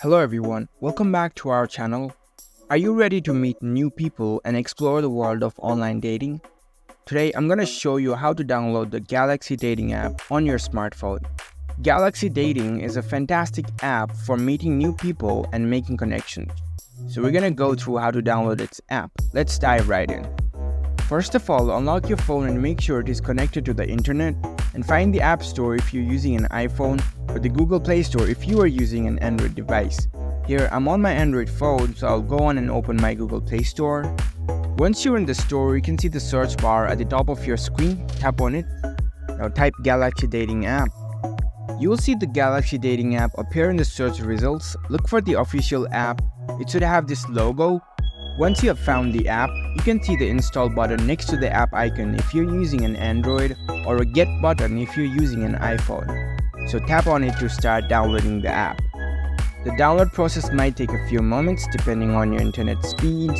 Hello everyone, welcome back to our channel. Are you ready to meet new people and explore the world of online dating? Today I'm going to show you how to download the Galaxy Dating app on your smartphone. Galaxy Dating is a fantastic app for meeting new people and making connections. So we're going to go through how to download its app. Let's dive right in. First of all, unlock your phone and make sure it is connected to the internet, and find the App Store if you're using an iPhone or the Google Play Store if you are using an Android device. Here I'm on my Android phone, so I'll go on and open my Google Play Store. Once you're in the store, you can see the search bar at the top of your screen. Tap on it. Now type Galaxy Dating app. You will see the Galaxy Dating app appear in the search results. Look for the official app. It should have this logo. Once you have found the app, you can see the install button next to the app icon if you're using an Android, or a get button if you're using an iPhone. So tap on it to start downloading the app. The download process might take a few moments depending on your internet speed.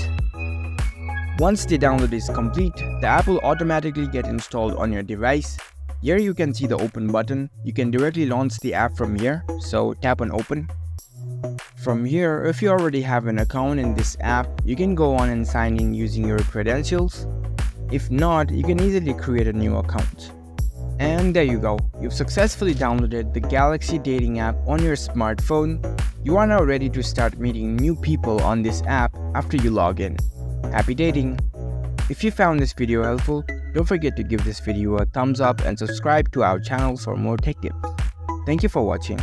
Once the download is complete, the app will automatically get installed on your device. Here you can see the open button. You can directly launch the app from here, so tap on open. From here, if you already have an account in this app, you can go on and sign in using your credentials. If not, you can easily create a new account. And there you go, you've successfully downloaded the Galaxy Dating app on your smartphone. You are now ready to start meeting new people on this app after you log in. Happy dating! If you found this video helpful, don't forget to give this video a thumbs up and subscribe to our channel for more tech tips. Thank you for watching.